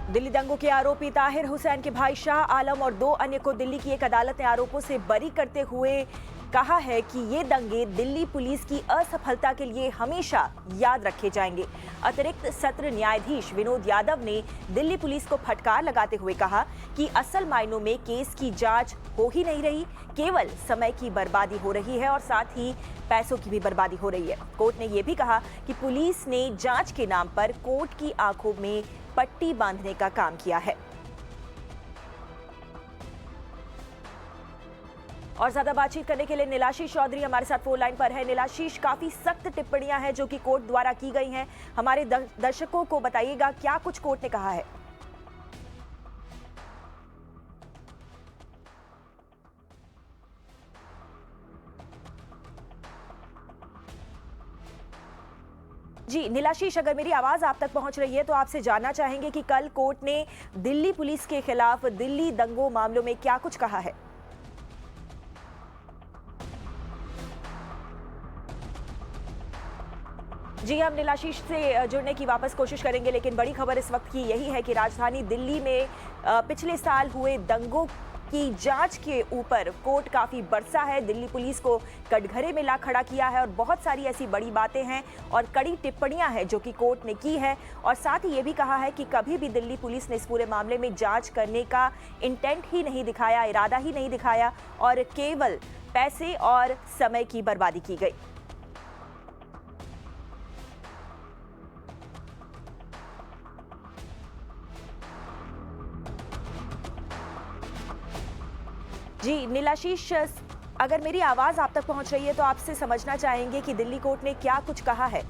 दिल्ली दंगों के आरोपी ताहिर हुसैन के भाई शाह आलम और 2 अन्य को दिल्ली की एक अदालत ने आरोपों से बरी करते हुए कहा है कि ये दंगे दिल्ली पुलिस की असफलता के लिए हमेशा याद रखे जाएंगे। अतिरिक्त सत्र न्यायाधीश विनोद यादव ने दिल्ली पुलिस को फटकार लगाते हुए कहा कि असल मायनों में केस की जांच हो ही नहीं रही, केवल समय की बर्बादी हो रही है और साथ ही पैसों की भी बर्बादी हो रही है। कोर्ट ने यह भी कहा कि पुलिस ने जांच के नाम पर कोर्ट की आंखों में पट्टी बांधने का काम किया है। और ज्यादा बातचीत करने के लिए नीलाशीष चौधरी हमारे साथ फोन लाइन पर है। नीलाशीष, काफी सख्त टिप्पणियां हैं जो कि कोर्ट द्वारा की गई हैं, हमारे दर्शकों को बताइएगा क्या कुछ कोर्ट ने कहा है। जी नीलाशीष, अगर मेरी आवाज आप तक पहुंच रही है तो आपसे जानना चाहेंगे कि कल कोर्ट ने दिल्ली पुलिस के खिलाफ दिल्ली दंगों मामलों में क्या कुछ कहा है। जी, हम नीलाशीष से जुड़ने की वापस कोशिश करेंगे, लेकिन बड़ी खबर इस वक्त की यही है कि राजधानी दिल्ली में पिछले साल हुए दंगों की जांच के ऊपर कोर्ट काफी बरसा है। दिल्ली पुलिस को कटघरे में ला खड़ा किया है और बहुत सारी ऐसी बड़ी बातें हैं और कड़ी टिप्पणियां हैं जो कि कोर्ट ने की है। और साथ ही ये भी कहा है कि कभी भी दिल्ली पुलिस ने इस पूरे मामले में जांच करने का इंटेंट ही नहीं दिखाया, इरादा ही नहीं दिखाया और केवल पैसे और समय की बर्बादी की गई। जी नीलाशीष, अगर मेरी आवाज आप तक पहुंच रही है तो आपसे समझना चाहेंगे कि दिल्ली कोर्ट ने क्या कुछ कहा है।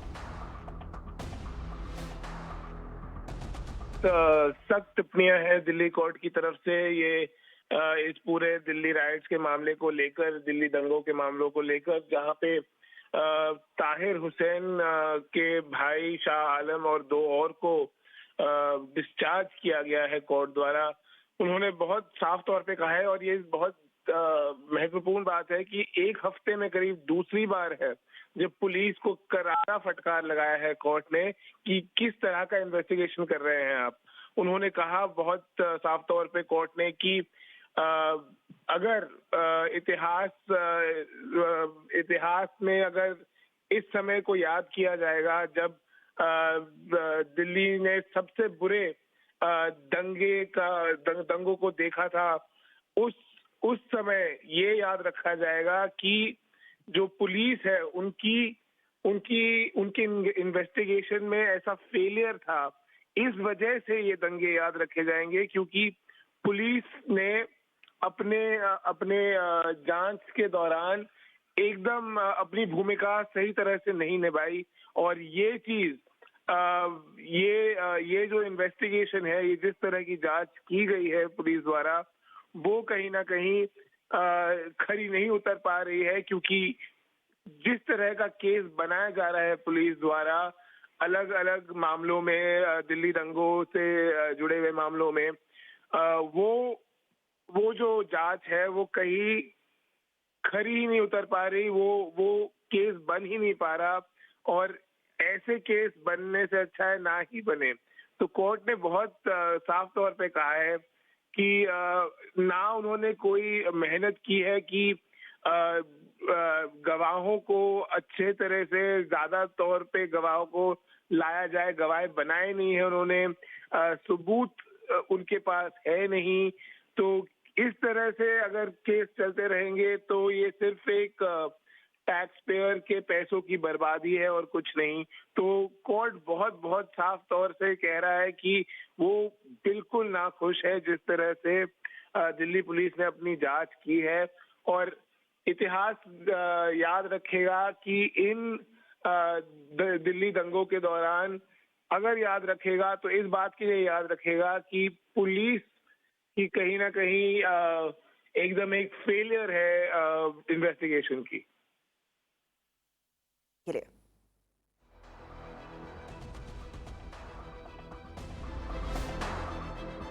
सख्त टिप्पणियां हैं दिल्ली कोर्ट की तरफ से। ये इस पूरे दिल्ली राइट्स के मामले को लेकर, दिल्ली दंगों के मामलों को लेकर, जहां पे ताहिर हुसैन के भाई शाह आलम और 2 और को डिस्चार्ज किया गया है कोर्ट द्वारा। उन्होंने बहुत साफ तौर पे कहा है और ये बहुत महत्वपूर्ण बात है कि 1 हफ्ते में करीब दूसरी बार है जब पुलिस को करारा फटकार लगाया है कोर्ट ने कि किस तरह का इन्वेस्टिगेशन कर रहे हैं आप। उन्होंने कहा बहुत साफ तौर पे कोर्ट ने कि अगर इतिहास में अगर इस समय को याद किया जाएगा जब दिल्ली ने सबसे बुरे दंगों को देखा था, उस समय ये याद रखा जाएगा कि जो पुलिस है उनकी इन्वेस्टिगेशन में ऐसा फेलियर था। इस वजह से ये दंगे याद रखे जाएंगे क्योंकि पुलिस ने अपने जांच के दौरान एकदम अपनी भूमिका सही तरह से नहीं निभाई और ये चीज ये जो इन्वेस्टिगेशन है, ये जिस तरह की जांच की गई है पुलिस द्वारा, वो कहीं ना कहीं खरी नहीं उतर पा रही है क्योंकि जिस तरह का केस बनाया जा रहा है पुलिस द्वारा अलग अलग मामलों में, दिल्ली दंगों से जुड़े हुए मामलों में, वो जो जांच है वो कहीं खरी ही नहीं उतर पा रही, वो केस बन ही नहीं पा रहा और ऐसे केस बनने से अच्छा है ना ही बने। तो कोर्ट ने बहुत साफ तौर पे कहा है कि ना उन्होंने कोई मेहनत की है कि गवाहों को अच्छे तरह से, ज्यादा तौर पे गवाहों को लाया जाए, गवाह बनाए नहीं है उन्होंने, सबूत उनके पास है नहीं। तो इस तरह से अगर केस चलते रहेंगे तो ये सिर्फ एक टैक्स पेयर के पैसों की बर्बादी है और कुछ नहीं। तो कोर्ट बहुत साफ तौर से कह रहा है कि वो बिल्कुल नाखुश है जिस तरह से दिल्ली पुलिस ने अपनी जांच की है और इतिहास याद रखेगा कि इन दिल्ली दंगों के दौरान, अगर याद रखेगा तो इस बात के लिए याद रखेगा कि पुलिस की कहीं ना कहीं एकदम एक फेलियर है इन्वेस्टिगेशन की।